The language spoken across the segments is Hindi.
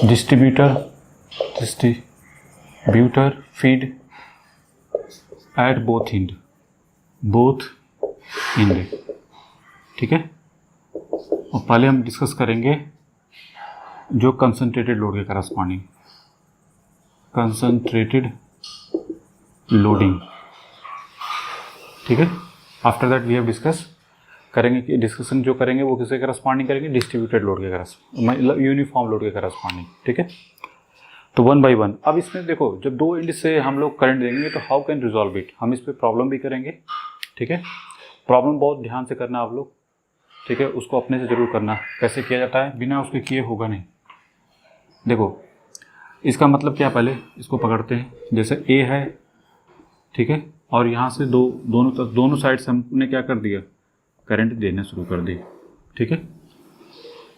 Distributor feed at both end, ठीक है। और पहले हम डिस्कस करेंगे जो कंसंट्रेटेड लोड के करस्पॉन्डिंग, कंसंट्रेटेड लोडिंग, ठीक है। After that we have discuss करेंगे कि डिस्कशन जो करेंगे वो किसके करस्पॉन्डिंग करेंगे, डिस्ट्रीब्यूटेड लोड के मतलब यूनिफॉर्म लोड के करस्पॉन्डिंग, ठीक है। तो वन बाय वन। अब इसमें देखो जब दो एंड से हम लोग करंट देंगे तो हाउ कैन रिजॉल्व इट, हम इस पर प्रॉब्लम भी करेंगे, ठीक है। प्रॉब्लम बहुत ध्यान से करना आप लोग, ठीक है। उसको अपने से जरूर करना, कैसे किया जाता है, बिना उसके किए होगा नहीं। देखो इसका मतलब क्या, पहले इसको पकड़ते हैं, जैसे ए है, ठीक है, और यहाँ से दोनों साइड से हमने क्या कर दिया, करंट देना शुरू कर दी, ठीक है।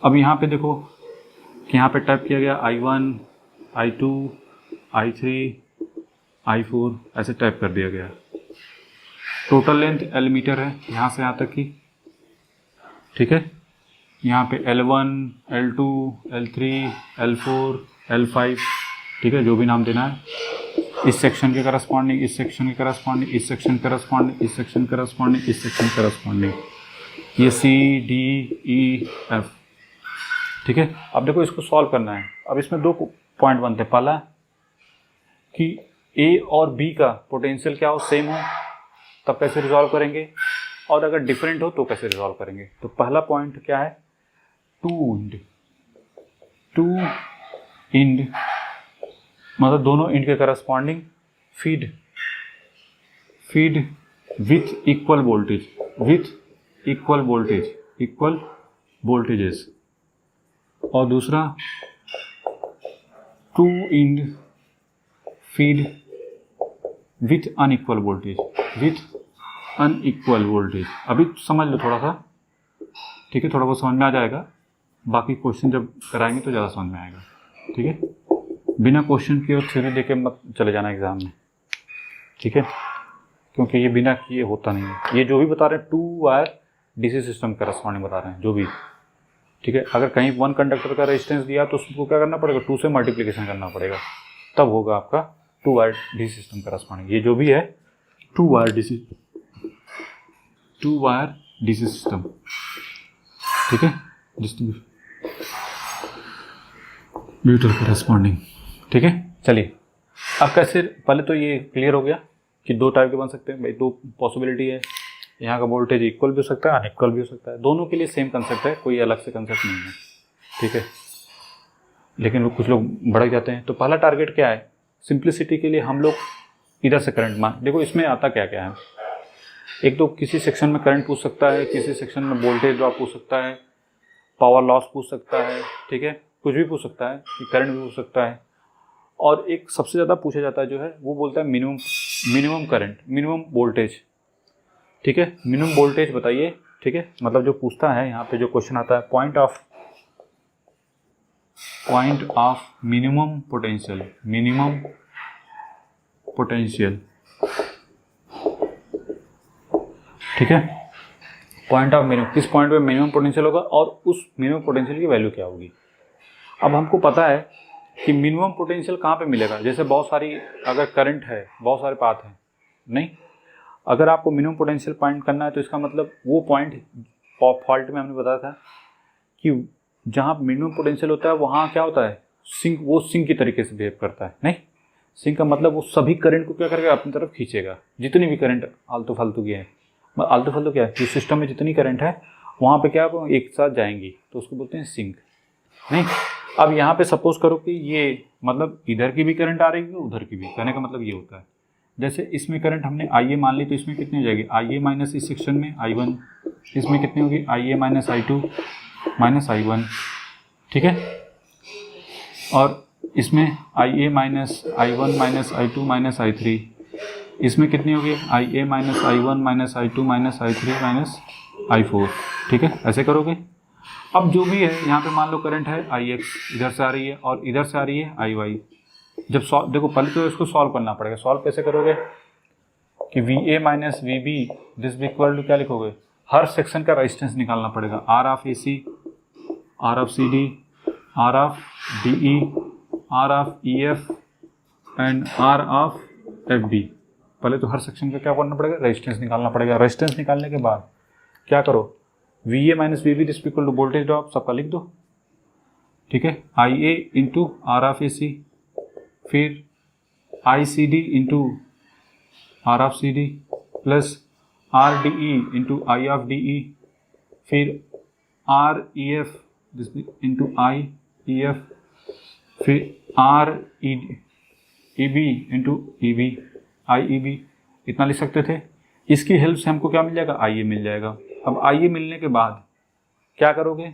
अब यहाँ पे देखो कि यहाँ पे टाइप किया गया I1, I2, I3, I4 ऐसे टाइप कर दिया गया। टोटल लेंथ L मीटर है यहाँ से यहाँ तक की, ठीक है। यहाँ पे L1, L2, L3, L4, L5, ठीक है, जो भी नाम देना है। इस सेक्शन के करस्पॉन्डिंग, इस सेक्शन के करस्पॉन्डिंग, इस सेक्शन के करस्पॉन्डिंग, इस सेक्शन के करस्पॉन्डिंग, इस सेक्शन के करस्पॉन्डिंग, ये C, D, E, F, ठीक है। अब देखो इसको सॉल्व करना है। अब इसमें दो पॉइंट बनते हैं, पहला कि A और B का पोटेंशियल क्या हो, सेम हो, तब कैसे रिजॉल्व करेंगे, और अगर डिफरेंट हो तो कैसे रिजॉल्व करेंगे। तो पहला पॉइंट क्या है, टू इंड मतलब दोनों इंड के corresponding feed with equal voltages, और दूसरा two end feed with unequal voltage. अभी समझ लो थोड़ा सा, ठीक है, थोड़ा बहुत समझ में आ जाएगा, बाकी क्वेश्चन जब कराएंगे तो ज़्यादा समझ में आएगा, ठीक है। बिना क्वेश्चन किए और थ्योरी देके मत चले जाना एग्जाम में, ठीक है, क्योंकि ये बिना किए होता नहीं है। ये जो भी बता रहे हैं 2 वायर डीसी सिस्टम करस्पॉन्डिंग बता रहे हैं जो भी, ठीक है। अगर कहीं 1 कंडक्टर का रेजिस्टेंस दिया तो उसको क्या करना पड़ेगा, 2 से मल्टीप्लिकेशन करना पड़ेगा, तब होगा आपका 2 वायर डीसी सिस्टम करस्पॉन्डिंग। ये जो भी है 2 वायर डीसी सिस्टम, ठीक है, डिस्ट्रीब्यूटर करस्पॉन्डिंग, ठीक है। चलिए अब कैसे, पहले तो ये क्लियर हो गया कि दो टाइप के बन सकते हैं भाई, दो पॉसिबिलिटी है। यहाँ का वोल्टेज इक्वल भी हो सकता है, अनइक्वल भी हो सकता है, दोनों के लिए सेम कंसेप्ट है, कोई अलग से कंसेप्ट नहीं है, ठीक है। लेकिन कुछ लोग भड़क जाते हैं। तो पहला टारगेट क्या है, सिंप्लिसिटी के लिए हम लोग इधर से करंट मान, देखो इसमें आता क्या क्या है, एक तो किसी सेक्शन में करंट पूछ सकता है, किसी सेक्शन में वोल्टेज ड्रॉप पूछ सकता है, पावर लॉस पूछ सकता है, ठीक है, कुछ भी पूछ सकता है, करंट भी पूछ सकता है। और एक सबसे ज़्यादा पूछा जाता है जो है वो बोलता है मिनिमम करंट, मिनिमम वोल्टेज, ठीक है, मिनिमम वोल्टेज बताइए, ठीक है। मतलब जो पूछता है यहाँ पे जो क्वेश्चन आता है, पॉइंट ऑफ मिनिमम पोटेंशियल, ठीक है। पॉइंट ऑफ मिनिमम, किस पॉइंट पे मिनिमम पोटेंशियल होगा और उस मिनिमम पोटेंशियल की वैल्यू क्या होगी। अब हमको पता है कि मिनिमम पोटेंशियल कहाँ पे मिलेगा, जैसे बहुत सारी अगर करंट है, बहुत सारे पाथ हैं, नहीं, अगर आपको मिनिमम पोटेंशियल पॉइंट करना है तो इसका मतलब वो पॉइंट फॉल्ट में हमने बताया था कि जहाँ मिनिमम पोटेंशियल होता है वहाँ क्या होता है, सिंक की तरीके से बिहेव करता है। नहीं, सिंक का मतलब वो सभी करंट को क्या करेगा, अपनी तरफ खींचेगा, जितनी भी करंट आलतू फालतू की है, आलतू फालतू क्या है, जिस सिस्टम में जितनी करंट है वहाँ पे क्या एक साथ जाएंगी, तो उसको बोलते हैं सिंक। नहीं, अब यहाँ पे सपोज करो कि ये मतलब इधर की भी करंट आ रही है, उधर की भी, कहने का मतलब ये होता है, जैसे इसमें करंट हमने IA मान ली तो इसमें कितनी हो जाएगी, IA माइनस इस सेक्शन में I1, इसमें कितनी होगी IA minus I2 minus I1, ठीक है। और इसमें IA minus I1 minus I2 minus I3, इसमें कितनी होगी IA minus I1 minus I2 minus I3 minus I4, ठीक है, ऐसे करोगे। अब जो भी है यहाँ पे मान लो करंट है IX, इधर से आ रही है और इधर से आ रही है IY। जब सॉल्व, देखो पहले तो इसको सॉल्व करना पड़ेगा। सॉल्व कैसे करोगे कि VA minus VB this equal to क्या लिखोगे, हर सेक्शन का रेजिस्टेंस निकालना पड़ेगा, R of AC, R of CD, R of DE, R of EF and R of FB। पहले तो हर सेक्शन का क्या करना पड़ेगा, रेजिस्टेंस निकालना पड़ेगा। रेजिस्टेंस निकालने के बाद क्या करो, VA minus VB this equal to voltage drop, सबका लिख दो, ठीक है। IA into R of AC, फिर ICD into R of CD plus RDE into I of DE, फिर REF इंटू IEF, फिर REB इंटू EB IEB। इतना लिख सकते थे। इसकी हेल्प से हमको क्या मिल जाएगा, IA मिल जाएगा। अब IA मिलने के बाद क्या करोगे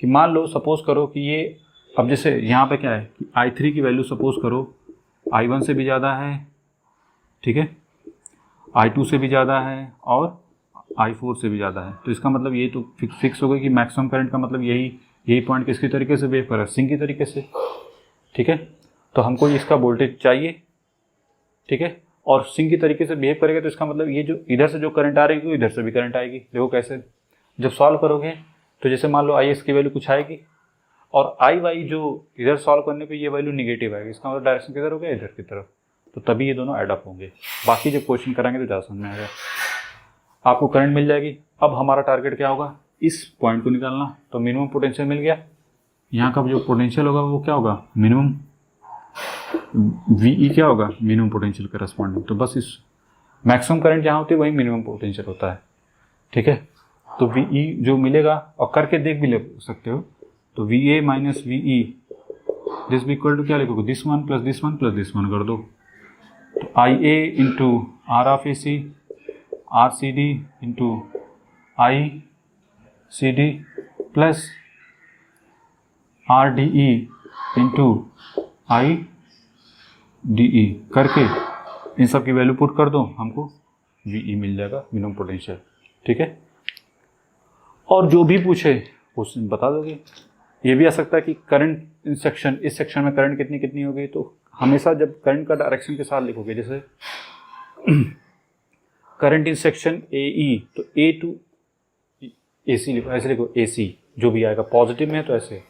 कि मान लो सपोज करो कि ये, अब जैसे यहाँ पे क्या है कि I3 की वैल्यू सपोज करो I1 से भी ज़्यादा है, ठीक है, I2 से भी ज़्यादा है और I4 से भी ज़्यादा है। तो इसका मतलब ये तो फिक्स हो गया कि मैक्सिमम करंट का मतलब यही पॉइंट किसकी तरीके से वेव कर रहा है, सिंक की तरीके से, ठीक है। तो हमको इसका वोल्टेज चाहिए, ठीक है, और सिंक की तरीके से बिहेव करेगा तो इसका मतलब ये जो इधर से जो करंट आ रही है इधर से भी करंट आएगी। देखो कैसे, जब सॉल्व करोगे तो जैसे मान लो IS की वैल्यू कुछ आएगी और IY जो इधर सॉल्व करने पे ये वैल्यू निगेटिव आएगी, इसका मतलब डायरेक्शन किधर हो गया, इधर की तरफ, तो तभी ये दोनों ऐड अप होंगे। बाकी जब क्वेश्चन कराएंगे तो ज़्यादा समझ में आएगा। आपको करंट मिल जाएगी। अब हमारा टारगेट क्या होगा, इस पॉइंट को निकालना। तो मिनिमम पोटेंशियल मिल गया, यहाँ का जो पोटेंशियल होगा वो क्या होगा, मिनिमम VE क्या होगा, मिनिमम पोटेंशियल करस्पॉन्डिंग। तो बस इस मैक्सिमम करंट जहाँ होती है वही मिनिमम पोटेंशियल होता है, ठीक है। तो VE जो मिलेगा, और करके देख भी ले सकते हो, तो VA माइनस VE दिस भी इक्वल टू क्या लिखोगे, this one plus this one plus this one कर दो। तो IA into R of AC RCD into ICD plus RDE into IDE करके इन सब की वैल्यू पुट कर दो, हमको VE मिल जाएगा, मिनिमम पोटेंशियल, ठीक है। और जो भी पूछे क्वेश्चन बता दोगे। ये भी आ सकता है कि करंट इन सेक्शन, इस सेक्शन में करंट कितनी कितनी हो गई, तो हमेशा जब करंट का डायरेक्शन के साथ लिखोगे, जैसे करंट इन सेक्शन AE, तो A टू AC लिखो, ऐसे लिखो AC, जो भी आएगा पॉजिटिव में है तो ऐसे,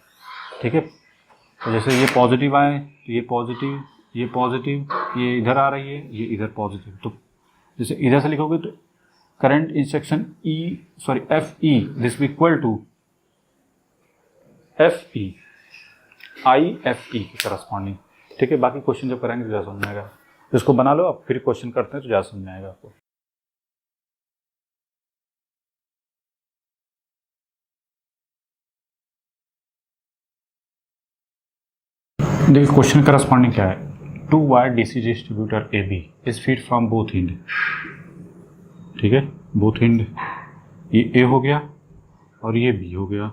ठीक है। तो जैसे ये पॉजिटिव आए तो ये पॉजिटिव, ये पॉजिटिव, ये इधर आ रही है, ये इधर पॉजिटिव, तो जैसे इधर से लिखोगे तो current in section FE this भी इक्वल टू FE IFE की करस्पॉन्डिंग, ठीक है। बाकी क्वेश्चन जब करेंगे तो ज़्यादा समझ में आएगा। इसको बना लो, अब फिर क्वेश्चन करते हैं तो ज़्यादा समझ में आएगा आपको। देखिए क्वेश्चन करस्पॉन्डिंग क्या है, 2 wire DC distributor AB is feed from both end, ठीक है, बोथ एंड, ये A हो गया और ये B हो गया,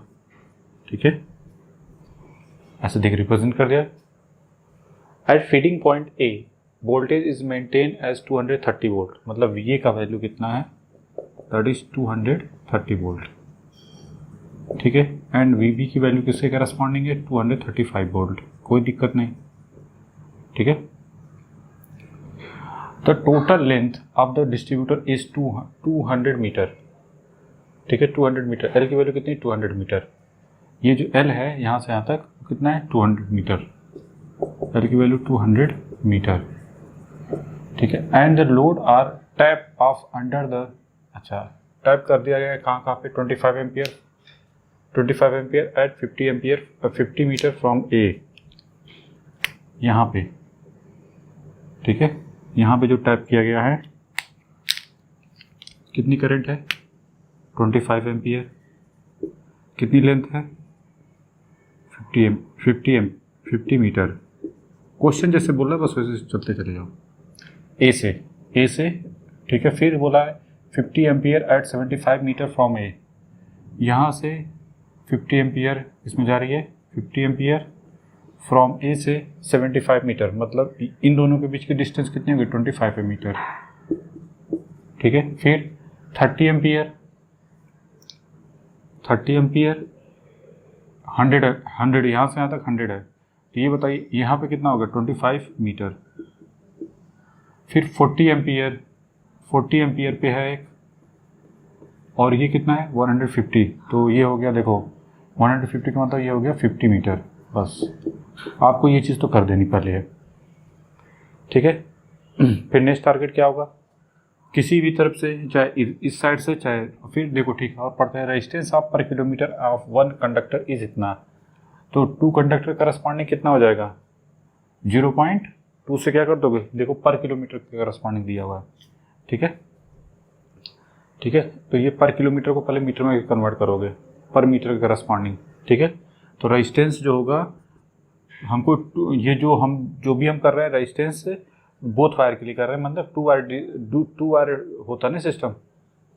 ठीक है, ऐसे देख रिप्रेजेंट कर दिया। At feeding point A voltage is maintain as 230 volt, मतलब VA का वैल्यू कितना है, दैट इज 230 वोल्ट, ठीक है। एंड VB की वैल्यू किससे करस्पॉन्डिंग है, 235 वोल्ट, कोई दिक्कत नहीं, ठीक है। The total length of the distributor is 200 metre, ठीक है, 200 मीटर। L की वैल्यू कितनी, 200 मीटर। ये जो L है यहाँ से यहाँ तक कितना है, 200 मीटर, L की वैल्यू 200 मीटर, ठीक है। And the load are tap off under the, अच्छा टैप कर दिया गया है कहाँ पे, 25 ampere at 50 metre from A, यहाँ पे, ठीक है। यहाँ पे जो टैप किया गया है, कितनी करंट है, 25 एम्पियर, कितनी लेंथ है, 50 मीटर। क्वेश्चन जैसे बोल रहा है बस वैसे चलते चले जाओ, ए से, ठीक है। फिर बोला है 50 ampere at 75 metre from A, यहाँ से 50 एम्पियर इसमें जा रही है, 50 एम्पियर फ्रॉम A से 75 मीटर, मतलब इन दोनों के बीच की डिस्टेंस कितनी होगी, 25 मीटर, ठीक है। फिर 30 एम्पियर 100 यहाँ से यहाँ तक 100 है, तो ये बताइए यहाँ पे कितना होगा, 25 मीटर। फिर 40 एम्पियर पे है एक, और ये कितना है, 150, तो ये हो गया देखो 150 का मतलब ये हो गया 50 मीटर। बस आपको ये चीज़ तो कर देनी पहले है, ठीक है। फिर नेक्स्ट टारगेट क्या होगा, किसी भी तरफ से, चाहे इस साइड से चाहे, फिर देखो ठीक है, और पढ़ते हैं रेजिस्टेंस ऑफ पर kilometre of one conductor is इतना, तो 2 कंडक्टर करस्पॉन्डिंग कितना हो जाएगा, 0.2 से क्या कर दोगे, देखो पर किलोमीटर के करस्पॉन्डिंग दिया हुआ है, ठीक है, ठीक है। तो ये पर किलोमीटर को पहले मीटर में कन्वर्ट करोगे, पर मीटर के करस्पॉन्डिंग, ठीक है। तो रेजिस्टेंस जो होगा हमको, ये जो भी हम कर रहे हैं रेजिस्टेंस बोथ वायर के लिए कर रहे हैं, मतलब 2 वायर होता है ना सिस्टम,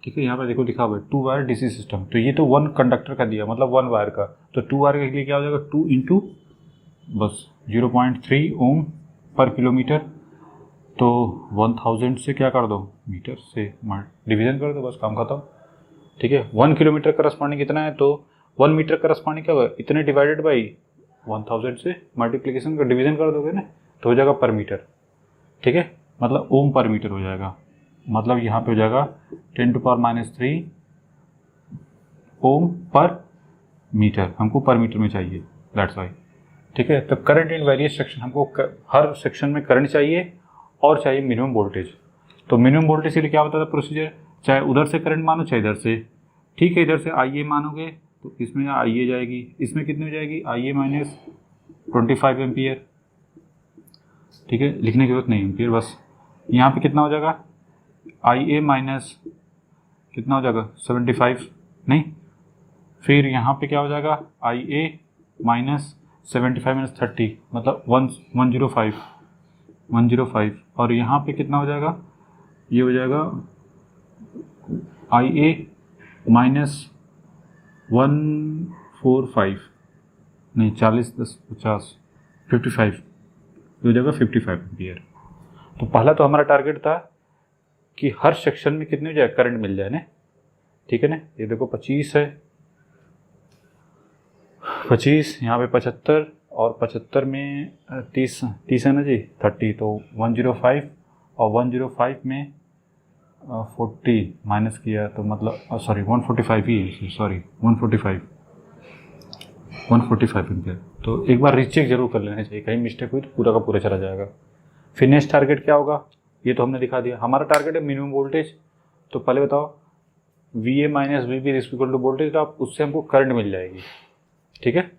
ठीक है। यहाँ पर देखो लिखा हुआ है 2 वायर डीसी सिस्टम, तो ये तो 1 कंडक्टर का दिया, मतलब 1 वायर का, तो 2 वायर के लिए क्या हो जाएगा, 2 इंटू बस 0.3 ओम पर किलोमीटर, तो 1000 से क्या कर दो, मीटर से डिवीजन कर दो, बस काम खत्म, ठीक है। 1 किलोमीटर करस्पॉन्डिंग कितना है, तो 1 मीटर करस्पॉन्डिंग क्या होगा, इतने डिवाइडेड बाई 1000 से मल्टीप्लिकेशन का डिवीजन कर दोगे ना, तो हो जाएगा पर मीटर, ठीक है, मतलब ओम पर मीटर हो जाएगा, मतलब यहाँ पे हो जाएगा 10⁻³ ओम पर मीटर, हमको पर मीटर में चाहिए, दैट्स वाई, ठीक है। तो करंट इन वेरियस सेक्शन, हमको हर सेक्शन में करंट चाहिए और चाहिए मिनिमम वोल्टेज। तो मिनिमम वोल्टेज के लिए क्या होता था प्रोसीजर, चाहे उधर से करंट मानो चाहे इधर से, ठीक है। इधर से आई ए मानोगे तो इसमें आई ए जाएगी, इसमें कितनी हो जाएगी, आई ए माइनस 25 एम्पियर, ठीक है, लिखने की जरूरत नहीं एम्पियर, बस यहाँ पे कितना हो जाएगा, आई ए माइनस कितना हो जाएगा 75, नहीं, फिर यहाँ पे क्या हो जाएगा, आई ए माइनस 75 - 30 मतलब 105, और यहाँ पे कितना हो जाएगा, ये हो जाएगा आई ए माइनस 145, नहीं 40 + 50 55, ये हो जाएगा 55 एम्पियर। तो पहला तो हमारा टारगेट था कि हर सेक्शन में कितनी हो जाए, करंट मिल जाए ना, ठीक है ना। ये देखो 25 है, 25 यहाँ पे 75, और 75 में 30 है ना जी, 30, तो 105, और 105 में 40 माइनस किया तो मतलब सॉरी 145 ही है, सॉरी 145 एम्पियर। तो एक बार रीचेक जरूर कर लेना चाहिए, कहीं मिस्टेक हुई तो पूरा का पूरा चला जाएगा। फिर नेक्स्ट टारगेट क्या होगा, ये तो हमने दिखा दिया, हमारा टारगेट है मिनिमम वोल्टेज। तो पहले बताओ V A minus V B equal to voltage drop, उससे हमको करंट मिल जाएगी, ठीक है।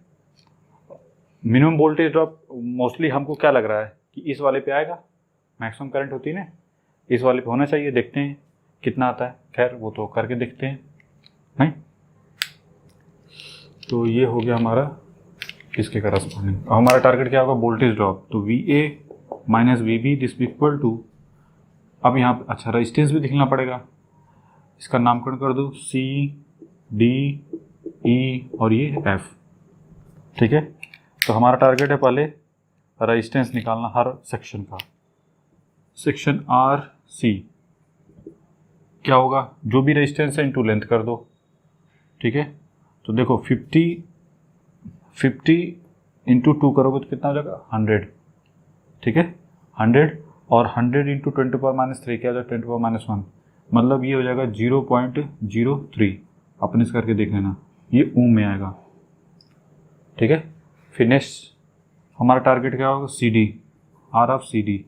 मिनिमम वोल्टेज ड्रॉप मोस्टली हमको क्या लग रहा है कि इस वाले पे आएगा, मैक्सिमम करंट होती है ना, इस वाले पे होना चाहिए, देखते हैं कितना आता है, खैर वो तो करके देखते हैं, नहीं। तो ये हो गया हमारा इसके करस्पॉन्डिंग। हमारा टारगेट क्या होगा, वोल्टेज ड्रॉप, तो V A minus V B this equal to, अब यहाँ अच्छा रेजिस्टेंस भी लिखना पड़ेगा, इसका नामकरण कर दो सी डी ई और ये एफ, ठीक है। तो हमारा टारगेट है पहले रेजिस्टेंस निकालना हर सेक्शन का, सेक्शन आर सी क्या होगा, जो भी रेजिस्टेंस है इनटू लेंथ कर दो, ठीक है। तो देखो 50 इंटू 2 करोगे तो कितना हो जाएगा 100, ठीक है, 100, और 100 इंटू 10⁻³ क्या हो जाएगा 10⁻⁻1, मतलब ये हो जाएगा 0.03, अपने से करके देख लेना, ये ओम में आएगा, ठीक है। फिर नेक्स्ट हमारा टारगेट क्या होगा, C D, R of C D.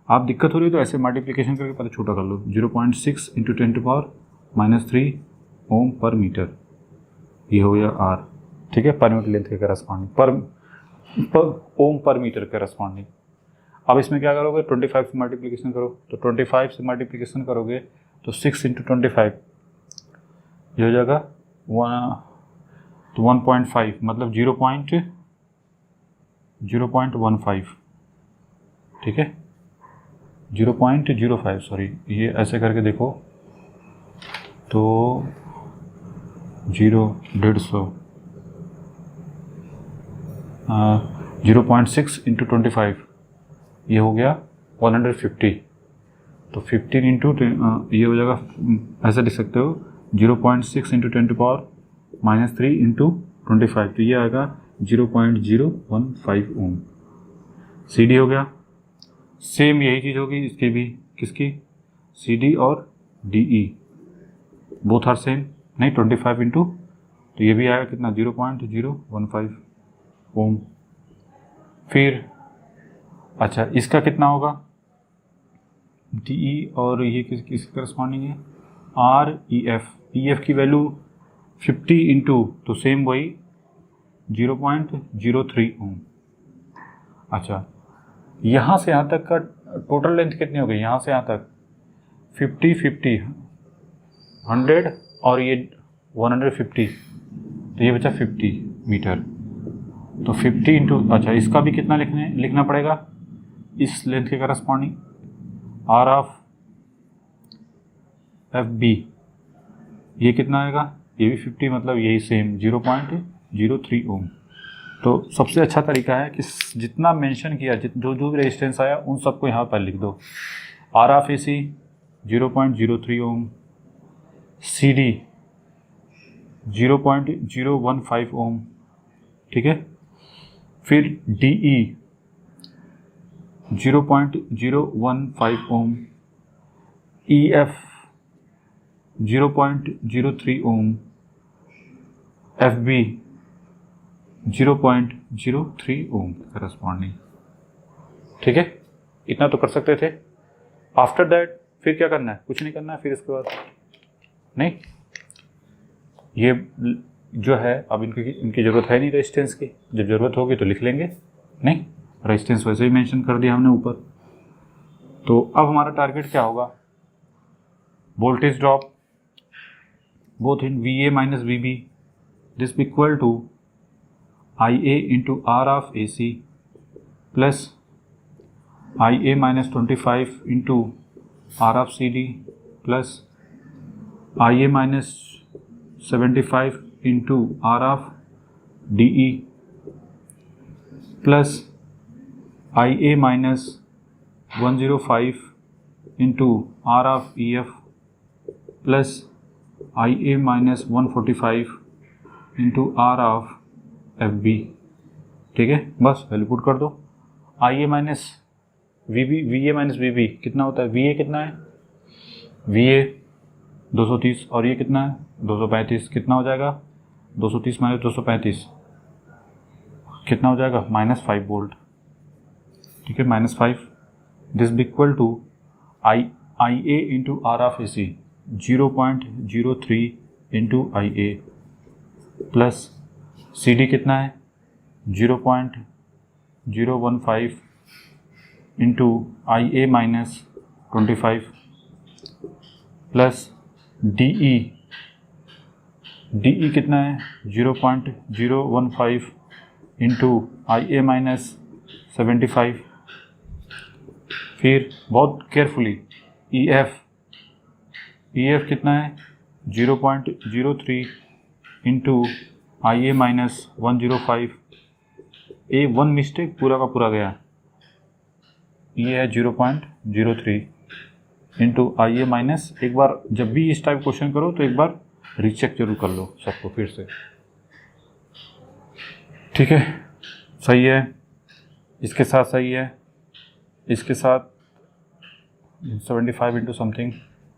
आप दिक्कत हो रही है तो ऐसे मल्टीप्लिकेशन करके पहले छोटा कर लो, 0.6 इंटू 10⁻³ ओम पर मीटर, ये हो गया आर, ठीक है, पर मीटर लेंथ के करस्पॉन्डिंग, पर ओम पर मीटर के करस्पॉन्डिंग। अब इसमें क्या करोगे, 25 से मल्टीप्लिकेशन करो, तो 25 से मल्टीप्लिकेशन करोगे तो 6 इंटू 25 ये हो जाएगा 1.5, मतलब 0.15, ठीक है, 0.05, सॉरी ये ऐसे करके देखो तो 0.6 इंटू 25 ये हो गया 150, तो 15 इंटू ये हो जाएगा, ऐसे लिख सकते हो 0.6 इंटू 10⁻³ इंटू 25, तो ये आएगा 0.015 ओम। सी डी हो गया, सेम यही चीज़ होगी इसकी भी, किसकी, सी डी और D E both are same, नहीं 25 इंटू तो ये भी आएगा कितना 0.015 ओम। फिर अच्छा इसका कितना होगा डी और ये किस करस्पॉन्डिंग है आर ई एफ की वैल्यू 50 इंटू तो सेम वही 0.03 ओम। अच्छा यहाँ से यहाँ तक का टोटल लेंथ कितनी हो गई यहाँ से यहाँ तक 50 100 और ये 150 तो ये बचा 50 मीटर। तो 50 इंटू अच्छा इसका भी कितना लिखना पड़ेगा इस लेंथ के corresponding R of F B ये कितना आएगा ये भी 50 मतलब यही सेम 0.03 ओम। तो सबसे अच्छा तरीका है कि जितना मेंशन किया जो भी रेजिस्टेंस आया उन सबको यहाँ पर लिख दो। R of A C 0.03 ohm, C D 0.015 ohm, ठीक है। फिर D E 0.015 ohm, E F 0.03 ohm, F B 0.03 ohm corresponding, ठीक है। इतना तो कर सकते थे। आफ्टर दैट फिर क्या करना है कुछ नहीं करना है। फिर इसके बाद नहीं ये जो है अब इनकी ज़रूरत है नहीं रेजिस्टेंस की, जब ज़रूरत होगी तो लिख लेंगे। नहीं रेजिस्टेंस वैसे ही मेंशन कर दिया हमने ऊपर। तो अब हमारा टारगेट क्या होगा voltage drop both in VA minus VB this equal to IA into R of AC plus IA minus 25 into R of CD plus IA minus 75 into R of DE plus IA minus 105 into R of EF plus IA minus 145 into R of FB, ठीक है। बस वैल्यू पुट कर दो। IA minus VA minus VB कितना होता है VA कितना है VA 230 और ये कितना है 235 कितना हो जाएगा 230 माइनस 235 कितना हो जाएगा -5 वोल्ट, ठीक है -5। This equal to IA into R of AC 0.03 into IA plus CD कितना है 0.015 into IA minus 25 plus DE कितना है 0.015 इंटू IA माइनस 75। फिर बहुत केयरफुली EF कितना है 0.03 इंटू IA माइनस 105। ए वन मिस्टेक पूरा का पूरा गया, ये है 0.03 इंटू IA माइनस। एक बार जब भी इस टाइप क्वेश्चन करो तो एक बार रीचेक जरूर कर लो सबको फिर से, ठीक है। सही है, इसके साथ सही है, इसके साथ 75 इंटू समथिंग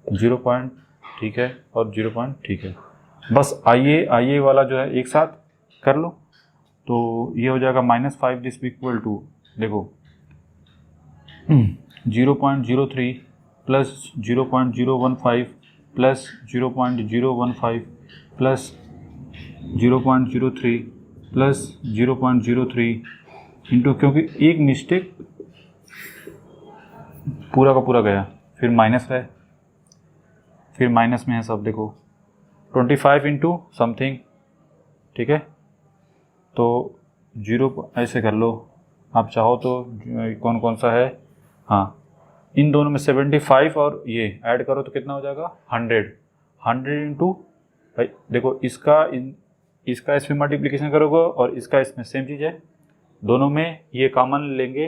0 पॉइंट ठीक है और 0 पॉइंट ठीक है। बस IA वाला जो है एक साथ कर लो तो ये हो जाएगा -5 दिस इक्वल टू देखो 0.03 plus 0.015 plus 0.015 plus 0.03 plus 0.03 into, क्योंकि एक मिस्टेक पूरा का पूरा गया, फिर माइनस है, फिर माइनस में है सब देखो 25 इंटू समथिंग, ठीक है। तो 0 ऐसे कर लो आप चाहो तो, कौन कौन सा है, हाँ इन दोनों में 75 और ये ऐड करो तो कितना हो जाएगा 100 इंटू भाई देखो इसका इसमें मल्टीप्लिकेशन करोगे और इसका इसमें सेम चीज़ है, दोनों में ये कॉमन लेंगे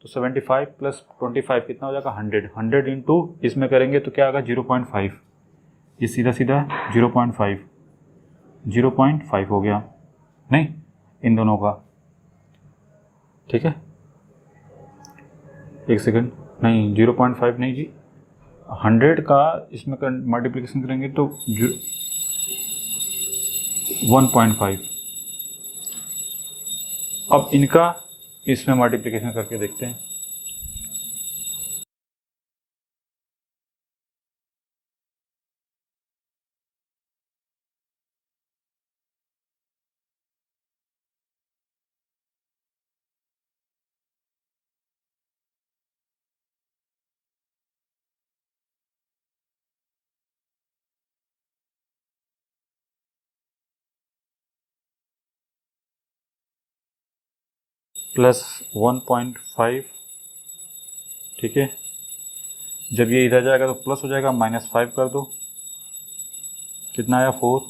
तो 75 प्लस 25 कितना हो जाएगा 100 इंटू इसमें करेंगे तो क्या आएगा 0.5, ये सीधा 0.5 हो गया नहीं इन दोनों का, ठीक है। एक सेकंड, नहीं 0.5 नहीं जी, 100 का इसमें मल्टीप्लिकेशन करेंगे तो 1.5। अब इनका इसमें मल्टीप्लिकेशन करके देखते हैं। प्लस 1.5, ठीक है। जब ये इधर जाएगा तो प्लस हो जाएगा, -5 कर दो, कितना आया 4,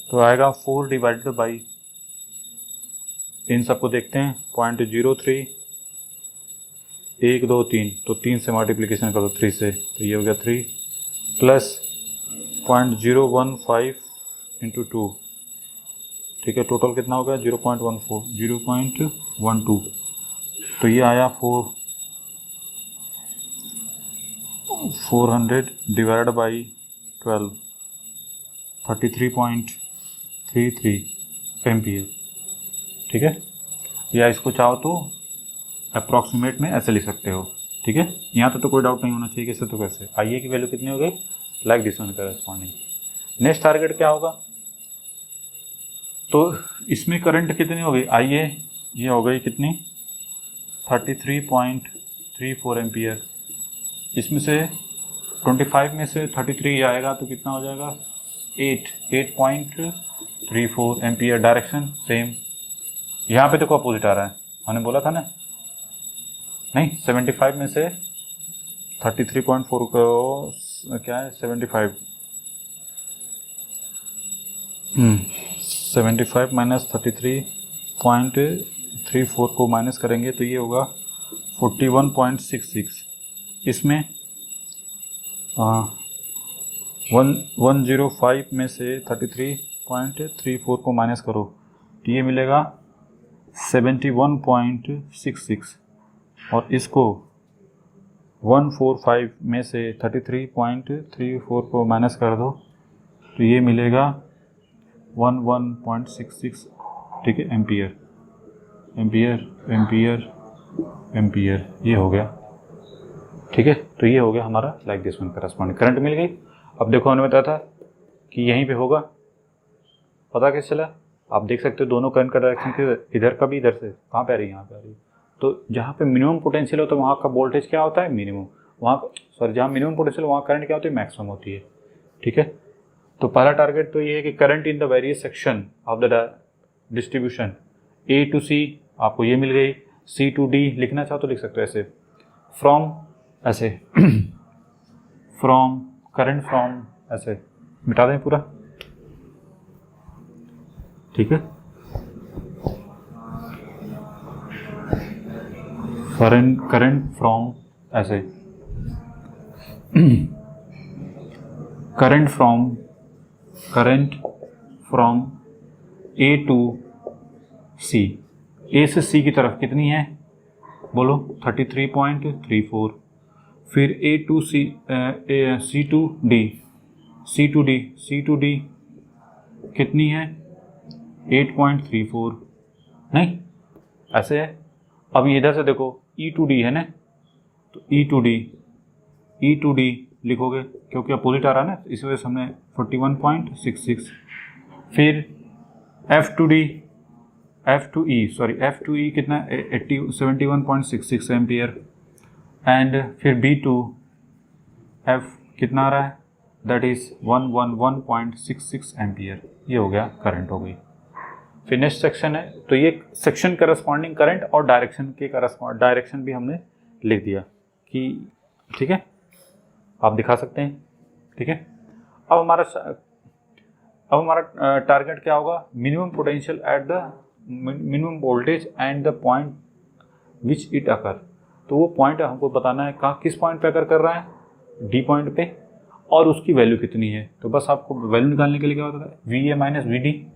तो आएगा 4 डिवाइडेड बाई, इन सबको देखते हैं, 0.03, 1 2 3, तो 3 से मल्टीप्लिकेशन कर दो 3 से, तो ये हो गया 3 प्लस 0.015 इंटू 2, ठीक है। टोटल कितना हो गया 0.12, तो ये आया 400 डिवाइड बाई 12, 33.33 एम्पियर, ठीक है। या इसको चाहो तो अप्रॉक्सीमेट में ऐसे लिख सकते हो, ठीक है। यहाँ तो कोई डाउट नहीं होना चाहिए कि इससे तो कैसे। आई ए की वैल्यू कितनी हो गई, like this one corresponding. Next target क्या होगा, तो इसमें करंट कितनी हो गई, आई ए ये हो गई कितनी 33.34 एम्पियर। इसमें से 25 में से 33 आएगा तो कितना हो जाएगा 8.34 एम्पियर। डायरेक्शन सेम, यहाँ पे देखो अपोजिट आ रहा है, हमने बोला था ना, नहीं 75 में से 33.4 को क्या है 75 माइनस 33.34 को माइनस करेंगे तो ये होगा 41.66। इसमें 105 में से 33.34 को माइनस करो तो ये मिलेगा 71.66, और इसको 145 में से 33.34 को माइनस कर दो तो ये मिलेगा 11.66, ठीक है। एम्पियर एम्पियर एम्पियर एम्पियर ये हो गया, ठीक है। तो ये हो गया हमारा like this one corresponding. Current मिल गई। अब देखो हमने बताया था कि यहीं पे होगा, पता कैसे चला, आप देख सकते हो दोनों करंट का डायरेक्शन के इधर का भी, इधर से कहाँ पे आ रही है, यहाँ पे आ रही है। तो जहाँ पे मिनिमम पोटेंशियल होता है वहाँ का वोल्टेज क्या होता है मिनिमम, वहाँ सॉरी जहाँ मिनिमम पोटेंशियल वहाँ करंट क्या होती है मैक्सिमम होती है, ठीक है। तो पहला टारगेट तो ये है कि current in the various section of the distribution A to C, आपको ये मिल गई। सी टू डी लिखना चाहो तो लिख सकते हो ऐसे, फ्रॉम ऐसे फ्रॉम करंट फ्रॉम ऐसे मिटा दें पूरा, ठीक है। करंट फ्रॉम ऐसे current from A to C, A से सी की तरफ कितनी है बोलो 33.34, फिर A to C C to D कितनी है 8.34, नहीं ऐसे है। अब इधर से देखो ई टू डी है ना, तो ई टू डी लिखोगे क्योंकि अपोजिट आ रहा है ना, इस वजह से हमने 41.66। फिर एफ टू ई कितना 71.66 एम्पियर, एंड फिर बी टू एफ कितना आ रहा है दैट इज 111.66 एम्पियर। ये हो गया करंट हो गई। फिर नेक्स्ट सेक्शन है, तो ये सेक्शन करस्पॉन्डिंग करंट और डायरेक्शन भी हमने लिख दिया कि ठीक है, आप दिखा सकते हैं, ठीक है। अब हमारा टारगेट क्या होगा, minimum potential at the minimum voltage and the point which it occur. तो वो पॉइंट हमको बताना है कहाँ किस पॉइंट पे अकर कर रहा है, डी पॉइंट पे, और उसकी वैल्यू कितनी है। तो बस आपको वैल्यू निकालने के लिए क्या होता है V A minus V D,